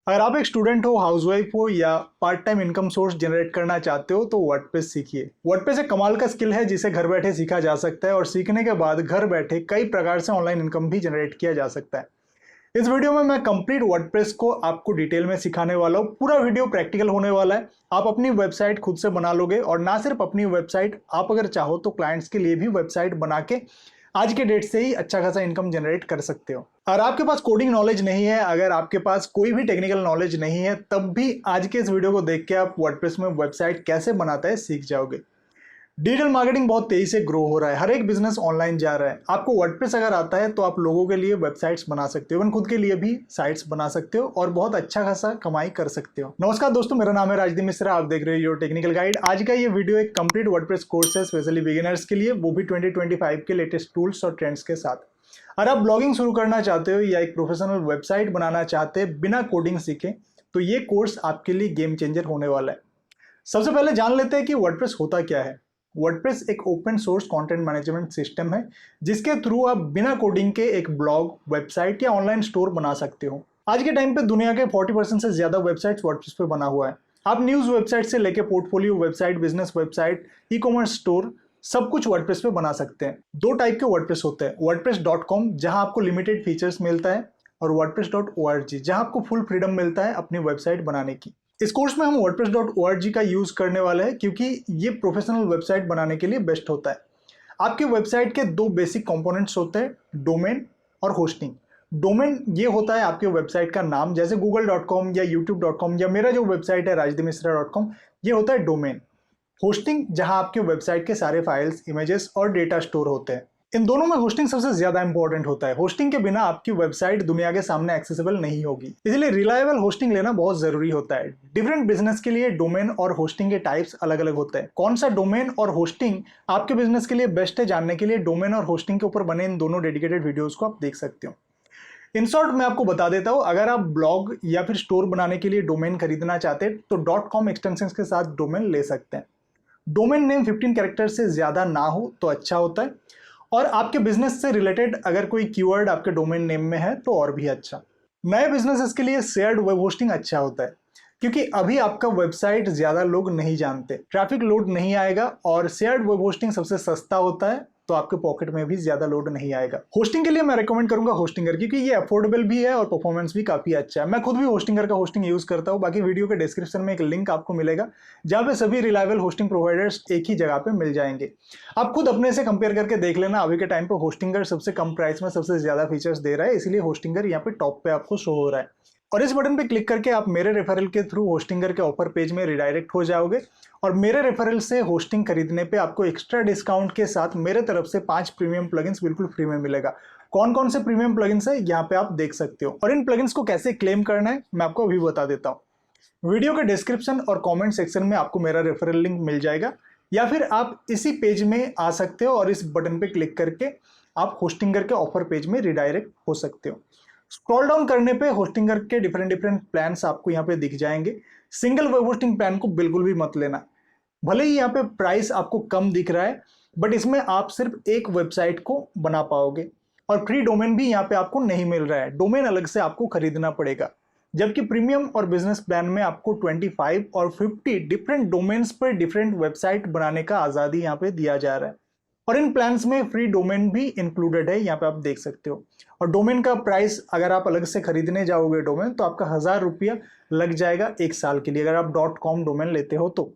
अगर आप एक स्टूडेंट हो, हाउसवाइफ हो या part time income source generate करना चाहते हो तो वर्डप्रेस सीखिए। वर्डप्रेस एक कमाल का स्किल है जिसे घर बैठे सीखा जा सकता है और सीखने के बाद घर बैठे कई प्रकार से ऑनलाइन इनकम भी जनरेट किया जा सकता है। इस वीडियो में मैं कंप्लीट वर्डप्रेस को आपको डिटेल में सिखाने वाला हूँ। पूरा वीडियो प्रैक्टिकल होने वाला है। आप अपनी वेबसाइट खुद से बना लोगे और ना सिर्फ अपनी वेबसाइट, आप अगर चाहो तो क्लाइंट्स के लिए भी वेबसाइट बना के आज के डेट से ही अच्छा खासा इनकम जनरेट कर सकते हो। अगर आपके पास कोडिंग नॉलेज नहीं है, अगर आपके पास कोई भी टेक्निकल नॉलेज नहीं है, तब भी आज के इस वीडियो को देख के आप वर्डप्रेस में वेबसाइट कैसे बनाता है सीख जाओगे। डिजिटल मार्केटिंग बहुत तेजी से ग्रो हो रहा है, हर एक बिजनेस ऑनलाइन जा रहा है। आपको वर्डप्रेस अगर आता है तो आप लोगों के लिए वेबसाइट्स बना सकते हो, इवन खुद के लिए भी साइट्स बना सकते हो और बहुत अच्छा खासा कमाई कर सकते हो। नमस्कार दोस्तों, मेरा नाम है राजदीप मिश्रा, आप देख रहे हो योर टेक्निकल गाइड। आज का ये वीडियो एक कंप्लीट वर्डप्रेस कोर्स है, स्पेशली बिगिनर्स के लिए, वो भी 2025 के लेटेस्ट टूल्स और ट्रेंड्स के साथ। अगर आप ब्लॉगिंग शुरू करना चाहते हो या एक प्रोफेशनल वेबसाइट बनाना चाहते हैं बिना कोडिंग सीखे, तो ये कोर्स आपके लिए गेम चेंजर होने वाला है। सबसे पहले जान लेते हैं कि वर्डप्रेस होता क्या है। वर्डप्रेस एक open source content management system है जिसके थ्रू आप बिना कोडिंग के एक ब्लॉग, वेबसाइट या ऑनलाइन स्टोर बना सकते हो। आज के टाइम पे दुनिया के 40% से ज्यादा वेबसाइट्स वर्डप्रेस पे बना हुआ है। आप न्यूज वेबसाइट से लेके portfolio website, business website, e commerce store, सब कुछ वर्डप्रेस पे बना सकते हैं। दो टाइप के वर्डप्रेस होते हैं, वर्डप्रेस.com जहां आपको लिमिटेड फीचर्स मिलता है, और वर्डप्रेस.org जहां आपको फुल फ्रीडम मिलता है अपनी वेबसाइट बनाने की। इस कोर्स में हम वर्डप्रेस.org का यूज करने वाले हैं क्योंकि ये प्रोफेशनल वेबसाइट बनाने के लिए बेस्ट होता है। आपके वेबसाइट के दो बेसिक कंपोनेंट्स होते हैं, डोमेन और होस्टिंग। डोमेन ये होता है आपके वेबसाइट का नाम, जैसे google.com या youtube.com या मेरा जो वेबसाइट है rajdipmisra.com, ये होता है डोमेन। होस्टिंग जहां आपके वेबसाइट के सारे फाइल्स, इमेजेस और डेटा स्टोर होते हैं। इन दोनों में होस्टिंग सबसे ज्यादा इंपॉर्टेंट होता है। होस्टिंग के बिना आपकी वेबसाइट दुनिया के सामने एक्सेसिबल नहीं होगी, इसलिए रिलायबल होस्टिंग लेना बहुत जरूरी होता है। डिफरेंट बिजनेस के लिए डोमेन और होस्टिंग के टाइप्स अलग अलग होते हैं। कौन सा डोमेन और होस्टिंग आपके बिजनेस के लिए बेस्ट है, जानने के लिए डोमेन और होस्टिंग के ऊपर बने इन दोनों डेडिकेटेड वीडियोस को आप देख सकते हो। इन शॉर्ट मैं आपको बता देता हूं, अगर आप ब्लॉग या फिर स्टोर बनाने के लिए डोमेन खरीदना चाहते हैं तो .com एक्सटेंशन के साथ डोमेन ले सकते हैं। डोमेन नेम 15 कैरेक्टर से ज्यादा ना हो तो अच्छा होता है, और आपके बिजनेस से रिलेटेड अगर कोई कीवर्ड आपके डोमेन नेम में है तो और भी अच्छा। नए बिजनेसेस के लिए शेयर्ड वेब होस्टिंग अच्छा होता है क्योंकि अभी आपका वेबसाइट ज्यादा लोग नहीं जानते, ट्रैफिक लोड नहीं आएगा, और शेयर्ड वेब होस्टिंग सबसे सस्ता होता है तो आपके पॉकेट में भी ज्यादा लोड नहीं आएगा। होस्टिंग के लिए मैं रेकमेंड करूंगा होस्टिंगर, क्योंकि ये अफोर्डेबल भी है और परफॉर्मेंस भी काफी अच्छा है। मैं खुद भी होस्टिंगर का होस्टिंग यूज करता हूं। बाकी वीडियो के डिस्क्रिप्शन में एक लिंक आपको मिलेगा जहां पे सभी रिलायबल होस्टिंग प्रोवाइडर्स एक ही जगह पे मिल जाएंगे। आप खुद अपने से कंपेयर करके देख लेना। अभी के टाइम पे होस्टिंगर सबसे कम प्राइस में सबसे ज्यादा फीचर्स दे रहा है, इसलिए होस्टिंगर यहाँ पे टॉप पे आपको शो हो रहा है। और इस बटन पे क्लिक करके आप मेरे रेफरल के थ्रू होस्टिंगर के ऑफर पेज में रिडायरेक्ट हो जाओगे, और मेरे रेफरल से होस्टिंग खरीदने पे आपको एक्स्ट्रा डिस्काउंट के साथ मेरे तरफ से 5 प्रीमियम प्लगइन्स बिल्कुल फ्री में मिलेगा। कौन कौन से प्रीमियम प्लगइन्स है यहाँ पे आप देख सकते हो, और इन प्लगइन्स को कैसे क्लेम करना है मैं आपको अभी बता देता हूँ। वीडियो के डिस्क्रिप्शन और कमेंट सेक्शन में आपको मेरा रेफरल लिंक मिल जाएगा, या फिर आप इसी पेज में आ सकते हो और इस बटन पे क्लिक करके आप होस्टिंगर के ऑफर पेज में रिडायरेक्ट हो सकते हो। स्क्रॉल डाउन करने पे होस्टिंगर के डिफरेंट डिफरेंट प्लान्स आपको यहाँ पे दिख जाएंगे। सिंगल वेब होस्टिंग प्लान को बिल्कुल भी मत लेना। भले ही यहाँ पे प्राइस आपको कम दिख रहा है, बट इसमें आप सिर्फ एक वेबसाइट को बना पाओगे, और फ्री डोमेन भी यहाँ पे आपको नहीं मिल रहा है। डोमेन अलग से आपको खरीदना पड़ेगा, जबकि प्रीमियम और बिजनेस प्लान में आपको 25 और 50 डिफरेंट डोमेन्स पर डिफरेंट वेबसाइट बनाने का आज़ादी यहाँ पे दिया जा रहा है। और इन प्लान्स में फ्री डोमेन भी इंक्लूडेड है, यहाँ पे आप देख सकते हो। और डोमेन का प्राइस अगर आप अलग से खरीदने जाओगे डोमेन, तो आपका 1000 रुपया लग जाएगा एक साल के लिए। अगर आप .com डोमेन लेते हो तो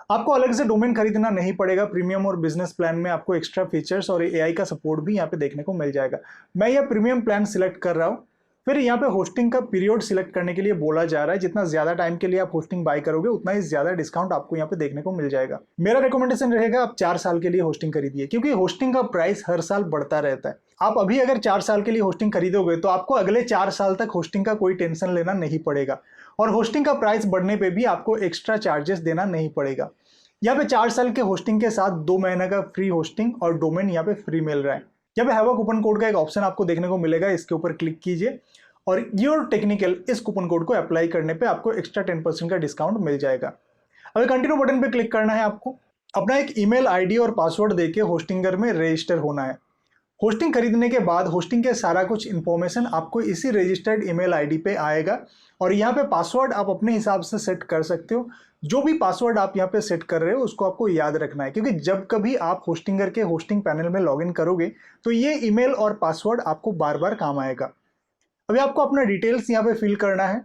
आपको अलग से डोमेन खरीदना नहीं पड़ेगा। प्रीमियम और बिजनेस प्लान में आपको एक्स्ट्रा फीचर्स और एआई का सपोर्ट भी यहाँ पे देखने को मिल जाएगा। मैं यह प्रीमियम प्लान सिलेक्ट कर रहा हूँ। फिर यहाँ पे होस्टिंग का पीरियड सिलेक्ट करने के लिए बोला जा रहा है। जितना ज्यादा टाइम के लिए आप होस्टिंग बाय करोगे उतना ही ज्यादा डिस्काउंट आपको यहाँ पे देखने को मिल जाएगा। मेरा रिकमेंडेशन रहेगा आप 4 साल के लिए होस्टिंग खरीदिए, क्योंकि होस्टिंग का प्राइस हर साल बढ़ता रहता है। आप अभी अगर 4 साल के लिए होस्टिंग खरीदोगे तो आपको अगले 4 साल तक होस्टिंग का कोई टेंशन लेना नहीं पड़ेगा, और होस्टिंग का प्राइस बढ़ने पे भी आपको एक्स्ट्रा चार्जेस देना नहीं पड़ेगा। यहाँ पे 4 साल के होस्टिंग के साथ 2 महीने का फ्री होस्टिंग और डोमेन यहाँ पे फ्री मिल रहा है। यहाँ पे हैव अ कूपन कोड का एक ऑप्शन आपको देखने को मिलेगा, इसके ऊपर क्लिक कीजिए और योर टेक्निकल इस कूपन कोड को अप्लाई करने पे आपको एक्स्ट्रा 10% का डिस्काउंट मिल जाएगा। अभी कंटिन्यू बटन पे क्लिक करना है। आपको अपना एक ईमेल आईडी और पासवर्ड देके होस्टिंगर में रजिस्टर होना है। होस्टिंग खरीदने के बाद होस्टिंग के सारा कुछ इन्फॉर्मेशन आपको इसी रजिस्टर्ड ईमेल आईडी पे आएगा और यहाँ पे पासवर्ड आप अपने हिसाब से सेट कर सकते हो। जो भी पासवर्ड आप यहाँ पे सेट कर रहे हो उसको आपको याद रखना है, क्योंकि जब कभी आप होस्टिंगर के होस्टिंग पैनल में लॉगिन करोगे तो ये ईमेल और पासवर्ड आपको बार बार काम आएगा। अभी आपको अपना डिटेल्स यहाँ पे फिल करना है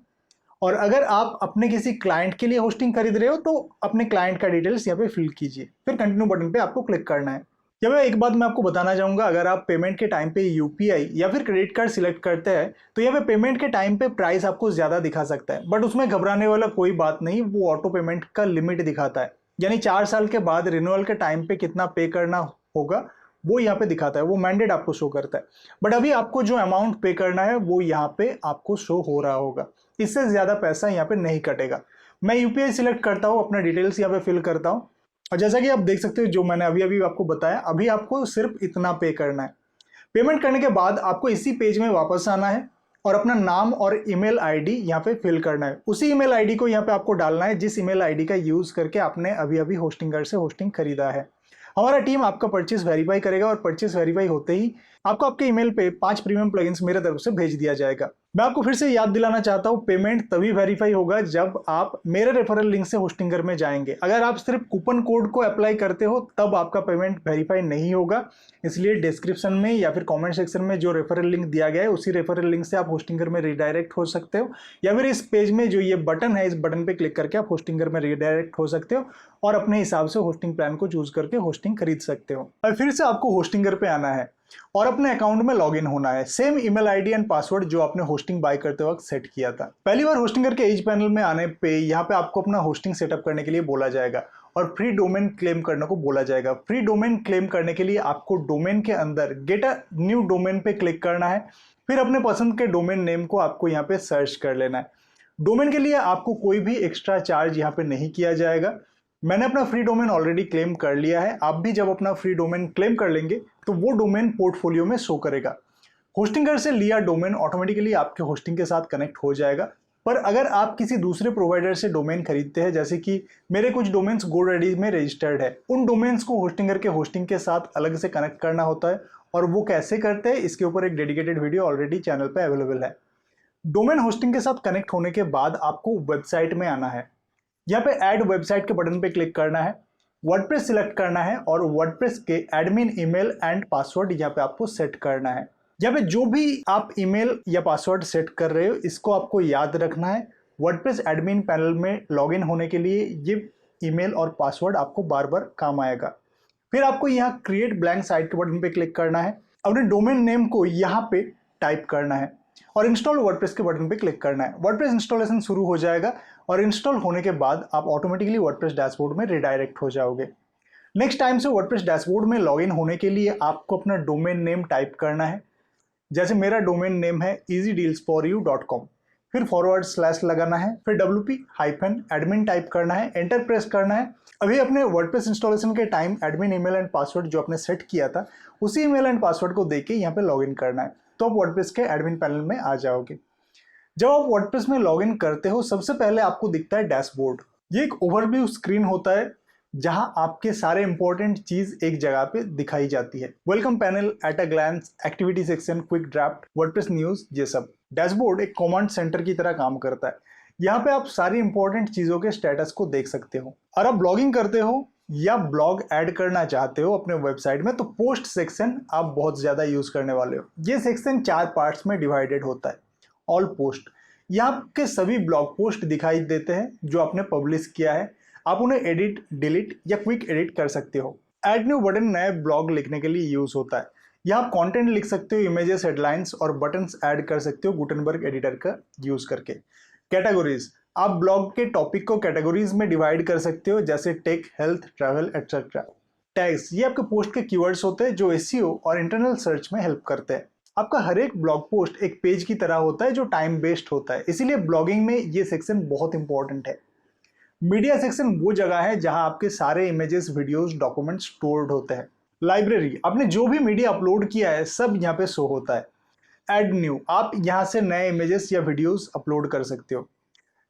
और अगर आप अपने किसी क्लाइंट के लिए होस्टिंग खरीद रहे हो तो अपने क्लाइंट का डिटेल्स यहाँ पे फिल कीजिए, फिर कंटिन्यू बटन पे आपको क्लिक करना है। यहाँ पे एक बात मैं आपको बताना चाहूँगा, अगर आप पेमेंट के टाइम पे यूपीआई या फिर क्रेडिट कार्ड सिलेक्ट करते हैं तो यहाँ पे पेमेंट के टाइम पे प्राइस आपको ज़्यादा दिखा सकता है, बट उसमें घबराने वाला कोई बात नहीं, वो ऑटो पेमेंट का लिमिट दिखाता है, यानी 4 साल के बाद रिन्यूअल के टाइम पे कितना पे करना होगा वो यहाँ पे दिखाता है, वो मैंडेट आपको शो करता है। बट अभी आपको जो अमाउंट पे करना है वो यहाँ पे आपको शो हो रहा होगा, इससे ज़्यादा पैसा यहाँ पे नहीं कटेगा। मैं यूपीआई सिलेक्ट करता हूँ, अपना डिटेल्स यहाँ पे फिल करता हूँ और जैसा कि आप देख सकते हो जो मैंने अभी अभी आपको बताया, अभी आपको सिर्फ इतना पे करना है। पेमेंट करने के बाद आपको इसी पेज में वापस आना है और अपना नाम और ईमेल आईडी यहाँ पे फिल करना है। उसी ईमेल आईडी को यहाँ पे आपको डालना है जिस ईमेल आईडी का यूज करके आपने अभी अभी होस्टिंगर से होस्टिंग खरीदा है। हमारा टीम आपका परचेस वेरीफाई करेगा और परचेस वेरीफाई होते ही आपको आपके ईमेल पे 5 प्रीमियम प्लगइन्स मेरे तरफ से भेज दिया जाएगा। मैं आपको फिर से याद दिलाना चाहता हूँ, पेमेंट तभी वेरीफाई होगा जब आप मेरे रेफरल लिंक से होस्टिंगर में जाएंगे। अगर आप सिर्फ कूपन कोड को अप्लाई करते हो तब आपका पेमेंट वेरीफाई नहीं होगा, इसलिए डिस्क्रिप्शन में या फिर कमेंट सेक्शन में जो रेफरल लिंक दिया गया है उसी रेफरल लिंक से आप होस्टिंगर में रिडायरेक्ट हो सकते हो, या फिर इस पेज में जो ये बटन है इस बटन पे क्लिक करके आप होस्टिंगर में रिडायरेक्ट हो सकते हो और अपने हिसाब से होस्टिंग प्लान को चूज करके होस्टिंग खरीद सकते हो। और फिर से आपको होस्टिंगर पे आना है और अपने अकाउंट में लॉगिन होना है, same email ID and password जो आपने होस्टिंग बाय करते वक्त सेट किया था। पहली बार होस्टिंगर के एज पैनल में आने पे यहाँ पे आपको अपना होस्टिंग सेटअप करने के लिए बोला जाएगा और फ्री डोमेन क्लेम करने को बोला जाएगा। फ्री डोमेन क्लेम करने के लिए आपको डोमेन के अंदर गेट अ न्यू डोमेन पे क्लिक करना है, फिर अपने पसंद के डोमेन नेम को आपको यहाँ पे सर्च कर लेना है। डोमेन के लिए आपको कोई भी एक्स्ट्रा चार्ज यहाँ पे नहीं किया जाएगा। मैंने अपना फ्री डोमेन ऑलरेडी क्लेम कर लिया है, आप भी जब अपना फ्री डोमेन क्लेम कर लेंगे तो वो डोमेन पोर्टफोलियो में शो करेगा। होस्टिंगर से लिया डोमेन ऑटोमेटिकली आपके होस्टिंग के साथ कनेक्ट हो जाएगा। पर अगर आप किसी दूसरे प्रोवाइडर से डोमेन खरीदते हैं, जैसे कि मेरे कुछ डोमेन्स GoDaddy में रजिस्टर्ड है, उन डोमेन्स को होस्टिंगर के होस्टिंग के साथ अलग से कनेक्ट करना होता है और वो कैसे करते हैं इसके ऊपर एक डेडिकेटेड वीडियो ऑलरेडी चैनल पर अवेलेबल है। डोमेन होस्टिंग के साथ कनेक्ट होने के बाद आपको वेबसाइट में आना है, यहाँ पे ऐड वेबसाइट के बटन पे क्लिक करना है, वर्डप्रेस सिलेक्ट करना है और वर्डप्रेस के एडमिन ईमेल एंड पासवर्ड यहाँ पे आपको सेट करना है। यहाँ पे जो भी आप ईमेल या पासवर्ड सेट कर रहे हो इसको आपको याद रखना है। वर्डप्रेस एडमिन पैनल में लॉगिन होने के लिए ये ईमेल और पासवर्ड आपको बार बार काम आएगा। फिर आपको यहाँ क्रिएट ब्लैंक साइट के बटन पे क्लिक करना है, अपने डोमेन नेम को यहाँ पे टाइप करना है और इंस्टॉल वर्डप्रेस के बटन पे क्लिक करना है। वर्डप्रेस इंस्टॉलेशन शुरू हो जाएगा और इंस्टॉल होने के बाद आप ऑटोमेटिकली वर्डप्रेस डैशबोर्ड में रिडायरेक्ट हो जाओगे। नेक्स्ट टाइम से वर्डप्रेस डैशबोर्ड में लॉगिन होने के लिए आपको अपना डोमेन नेम टाइप करना है, जैसे मेरा डोमेन नेम है easydealsforyou.com, फिर / लगाना है, फिर wp-admin टाइप करना है, एंटर प्रेस करना है। अभी अपने वर्डप्रेस इंस्टॉलेशन के time admin email and password जो आपने सेट किया था उसी ईमेल एंड पासवर्ड को देके यहाँ पे लॉगिन करना है, तो आप वर्डप्रेस के एडमिन पैनल में आ जाओगे। जब आप वर्डप्रेस में लॉगिन करते हो सबसे पहले आपको दिखता है डैशबोर्ड। ये एक ओवरव्यू स्क्रीन होता है जहां आपके सारे इंपॉर्टेंट चीज एक जगह पे दिखाई जाती है। Welcome panel, at a glance, activity section, quick draft, WordPress news, ये सब। डैशबोर्ड एक कमांड सेंटर की तरह काम करता है। यहाँ पे आप सारी इंपॉर्टेंट चीजों के स्टेटस को देख सकते हो। और आप ब्लॉगिंग करते हो या ब्लॉग ऐड करना चाहते हो अपने वेबसाइट में तो पोस्ट सेक्शन आप बहुत ज्यादा यूज करने वाले हो। ये सेक्शन 4 पार्ट्स में डिवाइडेड होता है। ऑल पोस्ट, यहाँ के सभी ब्लॉग पोस्ट दिखाई देते हैं जो आपने पब्लिश किया है, आप उन्हें एडिट, डिलीट या क्विक एडिट कर सकते हो। ऐड न्यू बटन नए ब्लॉग लिखने के लिए यूज होता है। यहाँ आप कंटेंट लिख सकते हो, इमेजेस, हेडलाइंस और बटन्स ऐड कर सकते हो गुटेनबर्ग एडिटर का यूज करके। कैटेगरीज, आप ब्लॉग के टॉपिक को कैटेगरीज में डिवाइड कर सकते हो, जैसे tech, health, travel etcetera. Tags, ये आपके पोस्ट के कीवर्ड्स होते हैं जो एसईओ और इंटरनल सर्च में हेल्प करते हैं। आपका हर एक ब्लॉग पोस्ट एक पेज की तरह होता है जो टाइम बेस्ड होता है, इसीलिए ब्लॉगिंग में ये सेक्शन बहुत इंपॉर्टेंट है। मीडिया सेक्शन वो जगह है जहां आपके सारे इमेजेस, वीडियोस, डॉक्यूमेंट्स स्टोर्ड होते हैं। लाइब्रेरी, आपने जो भी मीडिया अपलोड किया है सब यहाँ पे शो होता है। ऐड न्यू, आप यहाँ से नए इमेजेस या वीडियोस अपलोड कर सकते हो।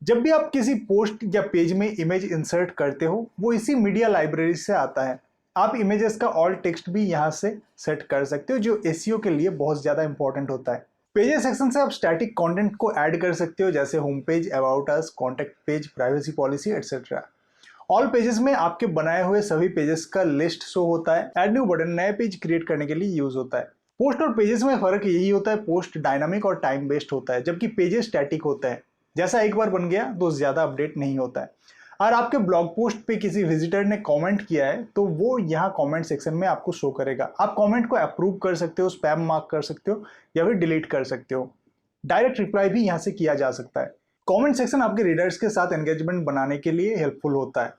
जब भी आप किसी पोस्ट या पेज में इमेज इंसर्ट करते हो वो इसी मीडिया लाइब्रेरी से आता है। आप इमेजेस का ऑल टेक्स्ट भी यहाँ से सेट कर सकते हो, जो एसईओ के लिए बहुत ज़्यादा इंपॉर्टेंट होता है। पेजेस सेक्शन से आप स्टैटिक कंटेंट को ऐड कर सकते हो, जैसे home page, about us, contact page, privacy policy etcetera. All pages में आपके बनाए हुए सभी पेजेस का लिस्ट शो होता है। ऐड न्यू बटन नए पेज क्रिएट करने के लिए यूज होता है। पोस्ट और पेजेस में फर्क यही होता है, पोस्ट डायनामिक और टाइम बेस्ड होता है, जबकि पेजेस स्टैटिक होता है, जैसा एक बार बन गया तो ज्यादा अपडेट नहीं होता है। और आपके ब्लॉग पोस्ट पे किसी विजिटर ने कमेंट किया है तो वो यहाँ कमेंट सेक्शन में आपको शो करेगा। आप कमेंट को अप्रूव कर सकते हो, स्पैम मार्क कर सकते हो या फिर डिलीट कर सकते हो। डायरेक्ट रिप्लाई भी यहाँ से किया जा सकता है। कमेंट सेक्शन आपके रीडर्स के साथ एंगेजमेंट बनाने के लिए हेल्पफुल होता है।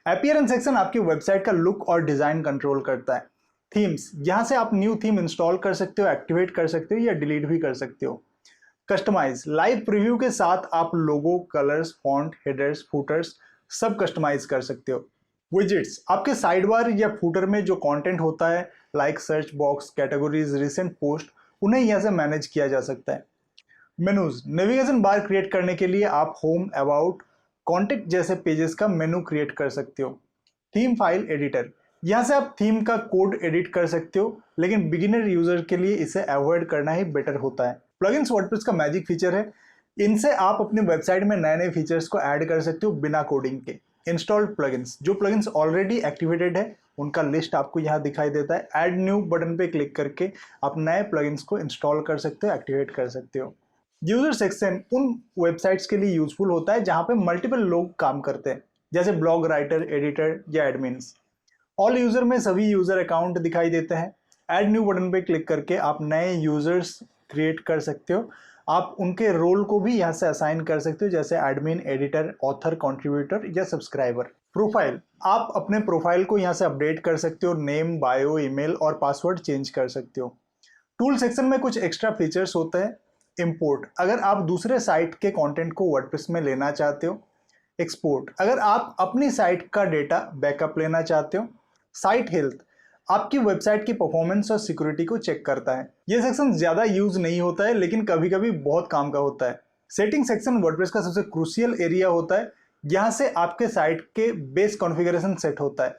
अपीयरेंस सेक्शन आपकी वेबसाइट का लुक और डिजाइन कंट्रोल करता है। थीम्स, यहाँ से आप न्यू थीम इंस्टॉल कर सकते हो, एक्टिवेट कर सकते हो या डिलीट भी कर सकते हो। कस्टमाइज, लाइव प्रीव्यू के साथ आप लोगो, कलर्स, फॉन्ट, हेडर्स, फुटर्स सब कस्टमाइज कर सकते हो। विजेट्स, आपके साइड बार या फुटर में जो कंटेंट होता है, like search box, categories, recent post, उन्हें यहाँ से मैनेज किया जा सकता है। मेनूज, नेविगेशन बार क्रिएट करने के लिए आप होम, अबाउट, कॉन्टेक्ट जैसे पेजेस का मेनू क्रिएट कर सकते हो। थीम फाइल एडिटर, यहाँ से आप थीम का कोड एडिट कर सकते हो, लेकिन बिगिनर यूजर के लिए इसे अवॉइड करना ही बेटर होता है। प्लगइन्स वर्डप्रेस का मैजिक फीचर है, इनसे आप अपने वेबसाइट में नए नए फीचर्स को ऐड कर सकते हो बिना कोडिंग के। इंस्टॉल्ड प्लगइन्स, जो प्लगइन्स ऑलरेडी एक्टिवेटेड है उनका लिस्ट आपको यहाँ दिखाई देता है। ऐड न्यू बटन पे क्लिक करके आप नए प्लगइन्स को इंस्टॉल कर सकते हो, एक्टिवेट कर सकते हो। यूजर सेक्शन उन वेबसाइट्स के लिए यूजफुल होता है जहां पे मल्टीपल लोग काम करते हैं, जैसे ब्लॉग राइटर, एडिटर या एडमिन्स। ऑल यूजर में सभी यूजर अकाउंट दिखाई देते हैं। ऐड न्यू बटन पे क्लिक करके आप नए यूजर्स क्रिएट कर सकते हो। आप उनके रोल को भी यहाँ से असाइन कर सकते हो, जैसे एडमिन, एडिटर, ऑथर, कंट्रीब्यूटर या सब्सक्राइबर। प्रोफाइल, आप अपने प्रोफाइल को यहाँ से अपडेट कर सकते हो, नेम, बायो, ईमेल और पासवर्ड चेंज कर सकते हो। टूल सेक्शन में कुछ एक्स्ट्रा फीचर्स होते हैं। इंपोर्ट, अगर आप दूसरे साइट के कंटेंट को वर्डप्रेस में लेना चाहते हो। एक्सपोर्ट, अगर आप अपनी साइट का डेटा बैकअप लेना चाहते हो। साइट हेल्थ, आपकी वेबसाइट की परफॉर्मेंस और सिक्योरिटी को चेक करता है। यह सेक्शन ज्यादा यूज नहीं होता है, लेकिन कभी कभी बहुत काम का होता है। सेटिंग सेक्शन वर्डप्रेस का सबसे क्रूशियल एरिया होता है, यहाँ से आपके साइट के बेस कॉन्फ़िगरेशन सेट होता है।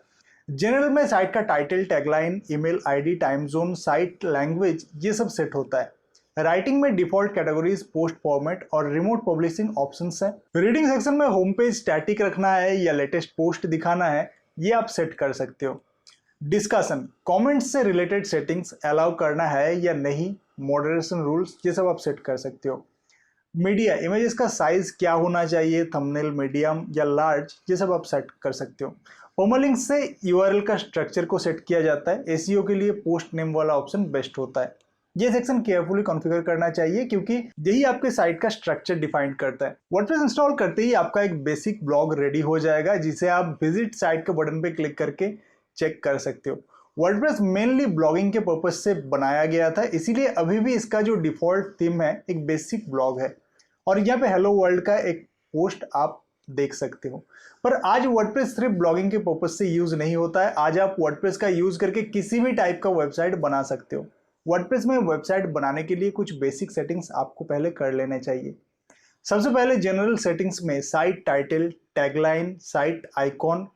जनरल में साइट का title, tagline, email ID, time zone, site language, ये सब सेट होता है। राइटिंग में डिफॉल्ट कैटेगरीज, पोस्ट फॉर्मेट और रिमोट पब्लिशिंग ऑप्शंस हैं। रीडिंग सेक्शन में होम पेज स्टैटिक रखना है या लेटेस्ट पोस्ट दिखाना है, ये आप सेट कर सकते हो। डिस्कशन, कमेंट्स से रिलेटेड सेटिंग्स अलाउ करना है या नहीं, मॉडरेशन रूल्स, ये सब आप सेट कर सकते हो। मीडिया, इमेजेस का साइज क्या होना चाहिए, थंबनेल, मीडियम या लार्ज, ये सब आप सेट कर सकते हो। परमालिंक से यूआरएल का स्ट्रक्चर को सेट किया जाता है। एसईओ के लिए पोस्ट नेम वाला ऑप्शन बेस्ट होता है। ये सेक्शन केयरफुली कॉन्फ़िगर करना चाहिए, क्योंकि यही आपके साइट का स्ट्रक्चर डिफाइन करता है। वर्डप्रेस इंस्टॉल करते ही आपका एक बेसिक ब्लॉग रेडी हो जाएगा, जिसे आप विजिट साइट के बटन पे क्लिक करके चेक कर सकते हो। वर्डप्रेस मेनली ब्लॉगिंग के पर्पज से बनाया गया था, इसीलिए अभी भी इसका जो डिफॉल्ट थीम है एक बेसिक ब्लॉग है, और यहाँ पे हेलो वर्ल्ड का एक पोस्ट आप देख सकते हो। पर आज वर्डप्रेस सिर्फ ब्लॉगिंग के पर्पज से यूज नहीं होता है। आज आप वर्डप्रेस का यूज करके किसी भी टाइप का वेबसाइट बना सकते हो। वर्डप्रेस में वेबसाइट बनाने के लिए कुछ बेसिक सेटिंग्स आपको पहले कर लेने चाहिए। सबसे पहले जनरल सेटिंग्स में site title, tagline, site icon,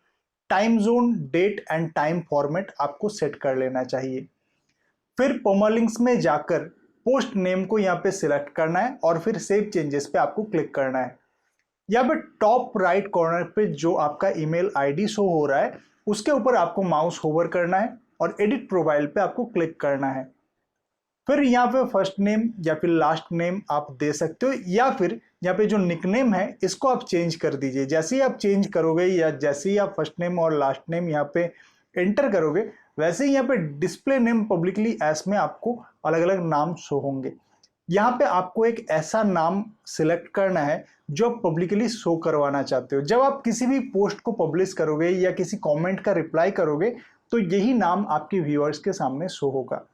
time zone, date and time format आपको सेट कर लेना चाहिए। फिर परमालिंक्स में जाकर पोस्ट नेम को यहाँ पे सिलेक्ट करना है और फिर सेव चेंजेस पे आपको क्लिक करना है। यहाँ पे टॉप राइट कॉर्नर पे जो आपका ईमेल आईडी शो हो रहा है, उसके ऊपर आपको माउस होवर करना है और एडिट प्रोफाइल पे आपको क्लिक करना है। फिर यहाँ पे फर्स्ट नेम या फिर लास्ट नेम आप दे सकते हो, या फिर यहाँ पे जो निकनेम है इसको आप चेंज कर दीजिए। जैसे ही आप चेंज करोगे या जैसे ही आप फर्स्ट नेम और लास्ट नेम यहाँ पे एंटर करोगे, वैसे ही यहाँ पे डिस्प्ले नेम पब्लिकली एस में आपको अलग अलग नाम शो होंगे। यहाँ पे आपको एक ऐसा नाम सिलेक्ट करना है जो आप पब्लिकली शो करवाना चाहते हो। जब आप किसी भी पोस्ट को पब्लिश करोगे या किसी कमेंट का रिप्लाई करोगे, तो यही नाम आपके व्यूअर्स के सामने शो होगा।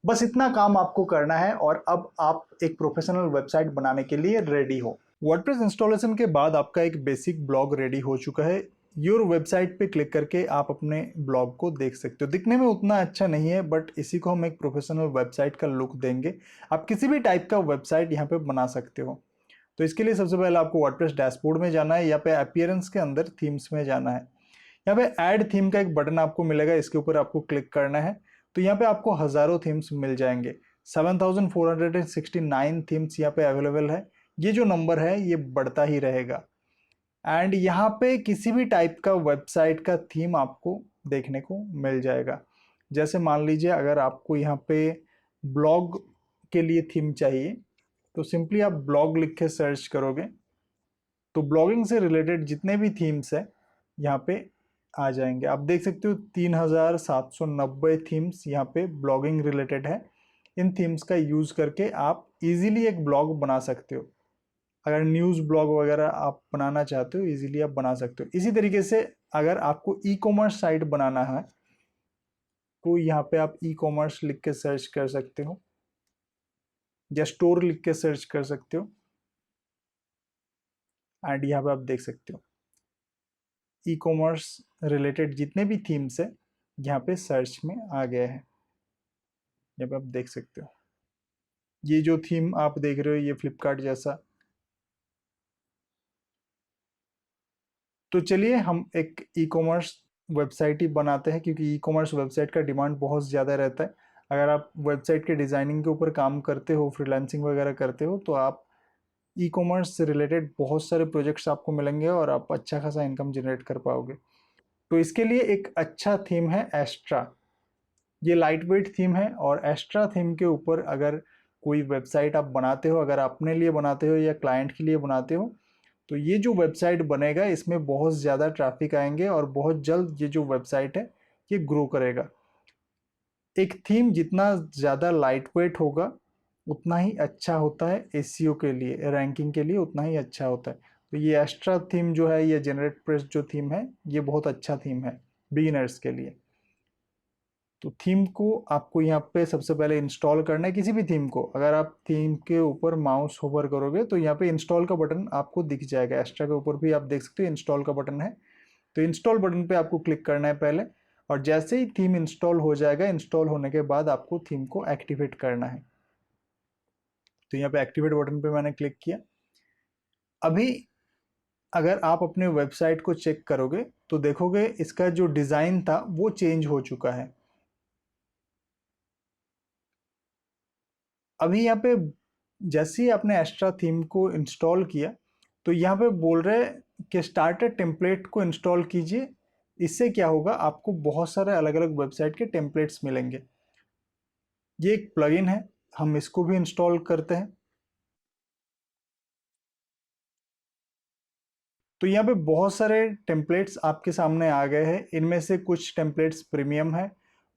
बस इतना काम आपको करना है और अब आप एक प्रोफेशनल वेबसाइट बनाने के लिए रेडी हो। वर्डप्रेस इंस्टॉलेशन के बाद आपका एक बेसिक ब्लॉग रेडी हो चुका है। योर वेबसाइट पे क्लिक करके आप अपने ब्लॉग को देख सकते हो। दिखने में उतना अच्छा नहीं है, बट इसी को हम एक प्रोफेशनल वेबसाइट का लुक देंगे। आप किसी भी टाइप का वेबसाइट यहाँ पे बना सकते हो। तो इसके लिए सबसे पहले आपको वर्डप्रेस डैशबोर्ड में जाना है, या पे अपीयरेंस के अंदर थीम्स में जाना है। यहाँ पे ऐड थीम का एक बटन आपको मिलेगा, इसके ऊपर आपको क्लिक करना है। तो यहाँ पे आपको हज़ारों थीम्स मिल जाएंगे। 7469 थीम्स यहाँ पे अवेलेबल है। ये जो नंबर है ये बढ़ता ही रहेगा। एंड यहाँ पे किसी भी टाइप का वेबसाइट का थीम आपको देखने को मिल जाएगा। जैसे मान लीजिए अगर आपको यहाँ पे ब्लॉग के लिए थीम चाहिए, तो सिंपली आप ब्लॉग लिख के सर्च करोगे तो ब्लॉगिंग से रिलेटेड जितने भी थीम्स है यहाँ पे आ जाएंगे। आप देख सकते हो 3790 थीम्स यहाँ पे ब्लॉगिंग रिलेटेड है। इन थीम्स का यूज़ करके आप इजीली एक ब्लॉग बना सकते हो। अगर न्यूज़ ब्लॉग वगैरह आप बनाना चाहते हो इजीली आप बना सकते हो। इसी तरीके से अगर आपको ई कॉमर्स साइट बनाना है तो यहाँ पे आप ई कॉमर्स लिख के सर्च कर सकते हो या स्टोर लिख के सर्च कर सकते हो। एंड यहाँ पे आप देख सकते हो ई कॉमर्स रिलेटेड जितने भी थीम्स है यहाँ पे सर्च में आ गए हैं। यहाँ पे आप देख सकते हो ये जो थीम आप देख रहे हो ये फ्लिपकार्ट जैसा। तो चलिए हम एक ई कॉमर्स वेबसाइट ही बनाते हैं, क्योंकि ई कॉमर्स वेबसाइट का डिमांड बहुत ज़्यादा रहता है। अगर आप वेबसाइट के डिज़ाइनिंग के ऊपर काम करते हो, फ्रीलांसिंग वगैरह करते हो, तो आप ई कॉमर्स से रिलेटेड बहुत सारे प्रोजेक्ट्स आपको मिलेंगे और आप अच्छा खासा इनकम जनरेट कर पाओगे। तो इसके लिए एक अच्छा थीम है एस्ट्रा। ये लाइट वेट थीम है और एस्ट्रा थीम के ऊपर अगर कोई वेबसाइट आप बनाते हो, अगर अपने लिए बनाते हो या क्लाइंट के लिए बनाते हो, तो ये जो वेबसाइट बनेगा इसमें बहुत ज़्यादा ट्रैफिक आएंगे और बहुत जल्द ये जो वेबसाइट है ये ग्रो करेगा। एक थीम जितना ज़्यादा लाइट वेट होगा उतना ही अच्छा होता है एसईओ के लिए, रैंकिंग के लिए उतना ही अच्छा होता है। तो ये एक्स्ट्रा थीम जो है, ये जेनरेट प्रेस जो थीम है, ये बहुत अच्छा थीम है बिगिनर्स के लिए। तो थीम को आपको यहाँ पे सबसे पहले इंस्टॉल करना है। किसी भी थीम को अगर आप थीम के ऊपर माउस होवर करोगे तो यहाँ पे इंस्टॉल का बटन आपको दिख जाएगा। एक्स्ट्रा के ऊपर भी आप देख सकते हो इंस्टॉल का बटन है। तो इंस्टॉल बटन पे आपको क्लिक करना है पहले, और जैसे ही थीम इंस्टॉल हो जाएगा, इंस्टॉल होने के बाद आपको थीम को एक्टिवेट करना है। तो यहाँ पे एक्टिवेट बटन पे मैंने क्लिक किया। अभी अगर आप अपने वेबसाइट को चेक करोगे तो देखोगे इसका जो डिज़ाइन था वो चेंज हो चुका है। अभी यहाँ पे जैसे ही आपने एक्स्ट्रा थीम को इंस्टॉल किया तो यहाँ पे बोल रहे हैं कि स्टार्टर टेम्पलेट को इंस्टॉल कीजिए। इससे क्या होगा, आपको बहुत सारे अलग अलग वेबसाइट के टेम्पलेट्स मिलेंगे। ये एक प्लगइन है, हम इसको भी इंस्टॉल करते हैं। तो यहाँ पे बहुत सारे टेम्पलेट्स आपके सामने आ गए हैं। इनमें से कुछ टेम्पलेट्स प्रीमियम है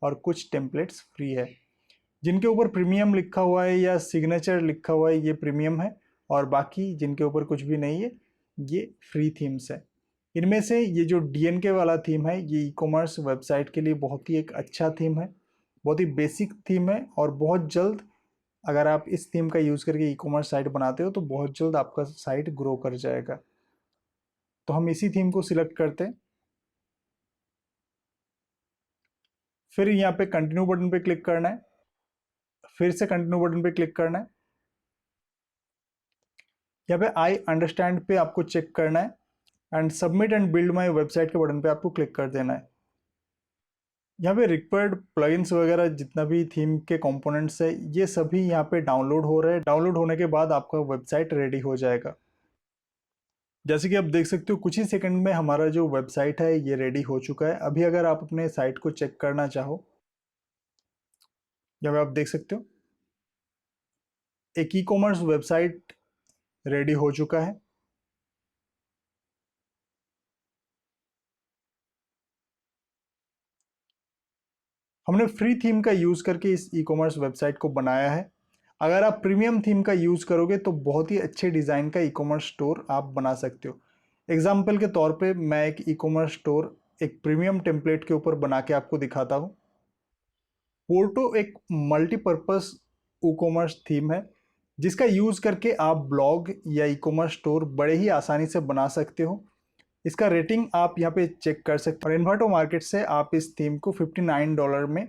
और कुछ टेम्पलेट्स फ्री है। जिनके ऊपर प्रीमियम लिखा हुआ है या सिग्नेचर लिखा हुआ है ये प्रीमियम है, और बाकी जिनके ऊपर कुछ भी नहीं है ये फ्री थीम्स है। इनमें से ये जो डीएनके वाला थीम है ये ई कॉमर्स वेबसाइट के लिए बहुत ही एक अच्छा थीम है, बहुत ही बेसिक थीम है, और बहुत जल्द अगर आप इस थीम का यूज़ करके ई कॉमर्स साइट बनाते हो तो बहुत जल्द आपका साइट ग्रो कर जाएगा। तो हम इसी थीम को सिलेक्ट करते हैं। फिर यहाँ पे कंटिन्यू बटन पे क्लिक करना है, फिर से कंटिन्यू बटन पे क्लिक करना है। यहाँ पे आई अंडरस्टैंड पे आपको चेक करना है and submit and build my website के बटन पे आपको क्लिक कर देना है। यहाँ पे रिक्वायर्ड प्लगइन्स वगैरह जितना भी थीम के कंपोनेंट्स है ये सभी यहाँ पे डाउनलोड हो रहे हैं। डाउनलोड होने के बाद आपका वेबसाइट रेडी हो जाएगा। जैसे कि आप देख सकते हो कुछ ही सेकंड में हमारा जो वेबसाइट है ये रेडी हो चुका है। अभी अगर आप अपने साइट को चेक करना चाहो, यहाँ पे आप देख सकते हो एक ई कॉमर्स वेबसाइट रेडी हो चुका है। हमने फ्री थीम का यूज़ करके इस ई कॉमर्स वेबसाइट को बनाया है। अगर आप प्रीमियम थीम का यूज़ करोगे तो बहुत ही अच्छे डिज़ाइन का ई कॉमर्स स्टोर आप बना सकते हो। एग्जाम्पल के तौर पे मैं एक ई कॉमर्स स्टोर एक प्रीमियम टेम्पलेट के ऊपर बना के आपको दिखाता हूँ। पोर्टो एक मल्टीपर्पज़ ई कॉमर्स थीम है जिसका यूज़ करके आप ब्लॉग या ई कॉमर्स स्टोर बड़े ही आसानी से बना सकते हो। इसका रेटिंग आप यहाँ पे चेक कर सकते हो और इन्वर्टो मार्केट से आप इस थीम को $59 में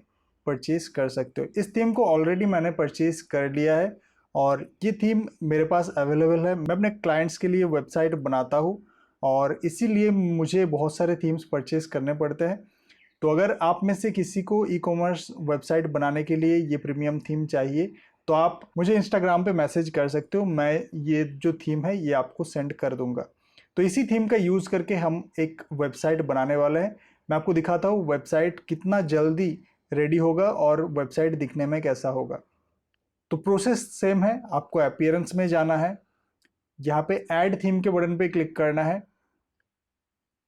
परचेज कर सकते हो। इस थीम को ऑलरेडी मैंने परचेज कर लिया है और ये थीम मेरे पास अवेलेबल है। मैं अपने क्लाइंट्स के लिए वेबसाइट बनाता हूँ और इसीलिए मुझे बहुत सारे थीम्स परचेज करने पड़ते हैं। तो अगर आप में से किसी को ई कॉमर्स वेबसाइट बनाने के लिए ये प्रीमियम थीम चाहिए तो आप मुझे इंस्टाग्राम पे मैसेज कर सकते हो, मैं ये जो थीम है ये आपको सेंड कर दूंगा। तो इसी थीम का यूज़ करके हम एक वेबसाइट बनाने वाले हैं। मैं आपको दिखाता हूँ वेबसाइट कितना जल्दी रेडी होगा और वेबसाइट दिखने में कैसा होगा। तो प्रोसेस सेम है, आपको अपीयरेंस में जाना है, यहाँ पे ऐड थीम के बटन पे क्लिक करना है।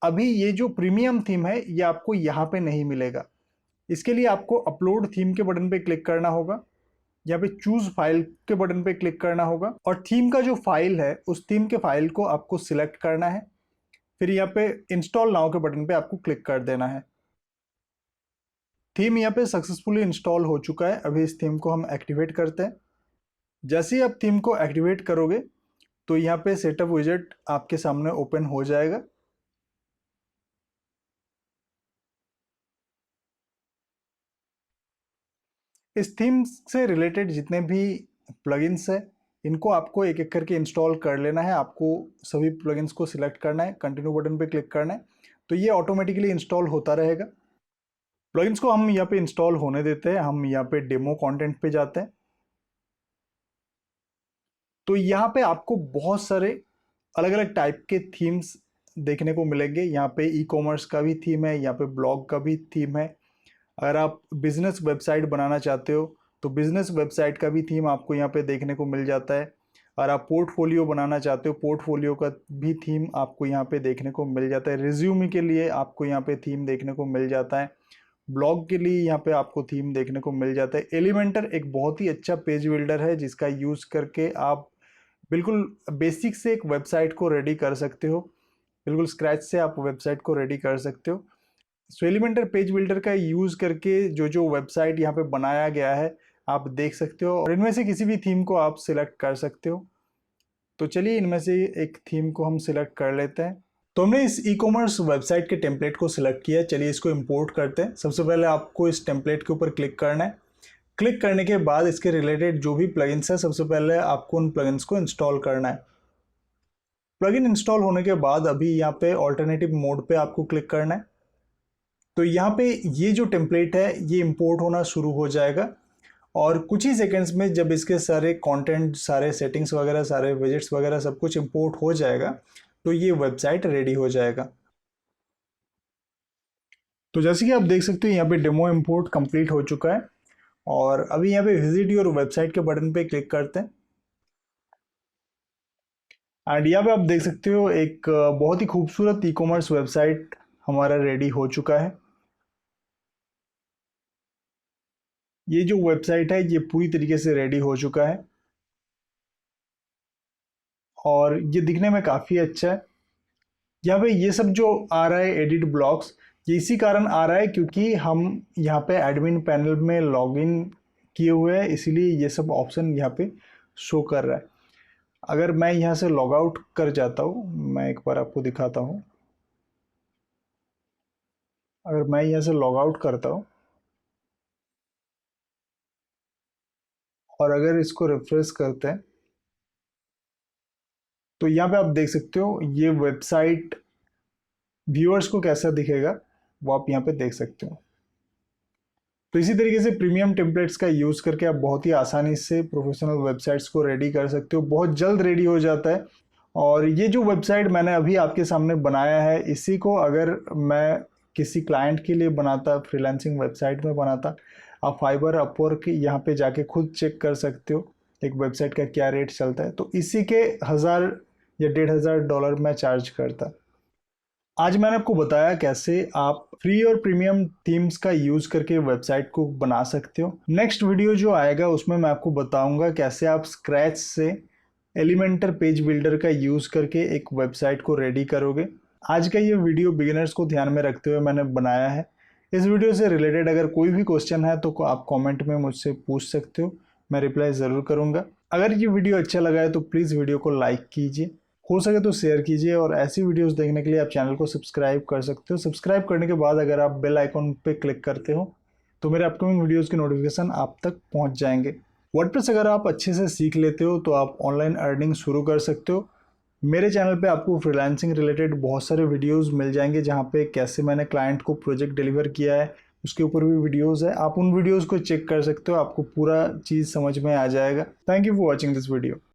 अभी ये जो प्रीमियम थीम है ये आपको यहाँ पे नहीं मिलेगा, इसके लिए आपको अपलोड थीम के बटन पे क्लिक करना होगा, यहाँ पे चूज फाइल के बटन पे क्लिक करना होगा और थीम का जो फाइल है उस थीम के फाइल को आपको सिलेक्ट करना है। फिर यहाँ पे इंस्टॉल नाउ के बटन पे आपको क्लिक कर देना है। थीम यहाँ पे सक्सेसफुली इंस्टॉल हो चुका है। अभी इस थीम को हम एक्टिवेट करते हैं। जैसे ही आप थीम को एक्टिवेट करोगे तो यहाँ पे सेटअप विजेट आपके सामने ओपन हो जाएगा। इस थीम से रिलेटेड जितने भी प्लगइन्स है इनको आपको एक एक करके इंस्टॉल कर लेना है। आपको सभी प्लगइन्स को सिलेक्ट करना है, कंटिन्यू बटन पे क्लिक करना है, तो ये ऑटोमेटिकली इंस्टॉल होता रहेगा। प्लगइन्स को हम यहाँ पे इंस्टॉल होने देते हैं। हम यहाँ पे डेमो कंटेंट पे जाते हैं। तो यहाँ पे आपको बहुत सारे अलग अलग टाइप के थीम्स देखने को मिलेंगे। यहाँ पे ई कॉमर्स का भी थीम है, यहाँ पे ब्लॉग का भी थीम है। अगर आप बिजनेस वेबसाइट बनाना चाहते हो तो बिजनेस वेबसाइट का भी थीम आपको यहाँ पे देखने को मिल जाता है। और आप पोर्टफोलियो बनाना चाहते हो, पोर्टफोलियो का भी थीम आपको यहाँ पे देखने को मिल जाता है। रिज्यूमे के लिए आपको यहाँ पे थीम देखने को मिल जाता है। ब्लॉग के लिए यहाँ पे आपको थीम देखने को मिल जाता है। एलिमेंटर एक बहुत ही अच्छा पेज बिल्डर है जिसका यूज़ करके आप बिल्कुल बेसिक से एक वेबसाइट को रेडी कर सकते हो। बिल्कुल स्क्रैच से आप वेबसाइट को रेडी कर सकते हो। सो एलिमेंटर पेज बिल्डर का यूज़ करके जो जो वेबसाइट यहाँ पे बनाया गया है आप देख सकते हो और इनमें से किसी भी थीम को आप सिलेक्ट कर सकते हो। तो चलिए इनमें से एक थीम को हम सिलेक्ट कर लेते हैं। तो हमने इस ई कॉमर्स वेबसाइट के टेम्पलेट को सिलेक्ट किया। चलिए इसको इंपोर्ट करते हैं। सबसे पहले आपको इस टेम्पलेट के ऊपर क्लिक करना है। क्लिक करने के बाद इसके रिलेटेड जो भी प्लगइन्स है सबसे पहले आपको उन प्लगइन्स को इंस्टॉल करना है। प्लगइन इंस्टॉल होने के बाद अभी यहाँ पे ऑल्टरनेटिव मोड पे आपको क्लिक करना है। तो यहाँ पे ये जो टेम्पलेट है ये इंपोर्ट होना शुरू हो जाएगा और कुछ ही सेकंड्स में जब इसके सारे कंटेंट, सारे सेटिंग्स वगैरह, सारे विजेट्स वगैरह सब कुछ इंपोर्ट हो जाएगा तो ये वेबसाइट रेडी हो जाएगा। तो जैसे कि आप देख सकते हो यहाँ पे डेमो इंपोर्ट कंप्लीट हो चुका है और अभी यहाँ पे विजिट योर वेबसाइट के बटन पे क्लिक करते हैं एंड यहाँ पे आप देख सकते हो एक बहुत ही खूबसूरत ई कॉमर्स वेबसाइट हमारा रेडी हो चुका है। ये जो वेबसाइट है ये पूरी तरीके से रेडी हो चुका है और ये दिखने में काफ़ी अच्छा है। यहाँ पे ये सब जो आ रहा है एडिट ब्लॉक्स, ये इसी कारण आ रहा है क्योंकि हम यहाँ पे एडमिन पैनल में लॉगिन किए हुए हैं, इसीलिए ये सब ऑप्शन यहाँ पे शो कर रहा है। अगर मैं यहाँ से लॉग आउट कर जाता हूँ, मैं एक बार आपको दिखाता हूँ। अगर मैं यहाँ से लॉग आउट करता हूँ और अगर इसको रिफ्रेश करते हैं तो यहाँ पे आप देख सकते हो ये वेबसाइट व्यूअर्स को कैसा दिखेगा वो आप यहाँ पे देख सकते हो। तो इसी तरीके से प्रीमियम टेम्पलेट्स का यूज़ करके आप बहुत ही आसानी से प्रोफेशनल वेबसाइट्स को रेडी कर सकते हो। बहुत जल्द रेडी हो जाता है। और ये जो वेबसाइट मैंने अभी आपके सामने बनाया है इसी को अगर मैं किसी क्लाइंट के लिए बनाता, फ्रीलांसिंग वेबसाइट में बनाता, आप फाइबर, अपवर्क यहाँ पे जाके खुद चेक कर सकते हो एक वेबसाइट का क्या रेट चलता है। तो इसी के 1000 या $1500 मैं चार्ज करता। आज मैंने आपको बताया कैसे आप फ्री और प्रीमियम थीम्स का यूज करके वेबसाइट को बना सकते हो। नेक्स्ट वीडियो जो आएगा उसमें मैं आपको बताऊंगा कैसे आप स्क्रैच से एलिमेंटर पेज बिल्डर का यूज करके एक वेबसाइट को रेडी करोगे। आज का ये वीडियो बिगिनर्स को ध्यान में रखते हुए मैंने बनाया है। इस वीडियो से रिलेटेड अगर कोई भी क्वेश्चन है तो आप कॉमेंट में मुझसे पूछ सकते हो, मैं रिप्लाई ज़रूर करूँगा। अगर ये वीडियो अच्छा लगा है तो प्लीज़ वीडियो को लाइक कीजिए, हो सके तो शेयर कीजिए और ऐसी वीडियोस देखने के लिए आप चैनल को सब्सक्राइब कर सकते हो। सब्सक्राइब करने के बाद अगर आप बेल आइकॉन पे क्लिक करते हो तो मेरे अपकमिंग वीडियोस के नोटिफिकेशन आप तक पहुंच जाएंगे। वर्डप्रेस अगर आप अच्छे से सीख लेते हो तो आप ऑनलाइन अर्निंग शुरू कर सकते हो। मेरे चैनल पे आपको फ्रीलांसिंग रिलेटेड बहुत सारे वीडियोस मिल जाएंगे जहाँ पे कैसे मैंने क्लाइंट को प्रोजेक्ट डिलीवर किया है उसके ऊपर भी वीडियोस है। आप उन वीडियोस को चेक कर सकते हो, आपको पूरा चीज़ समझ में आ जाएगा। Thank you for watching this video.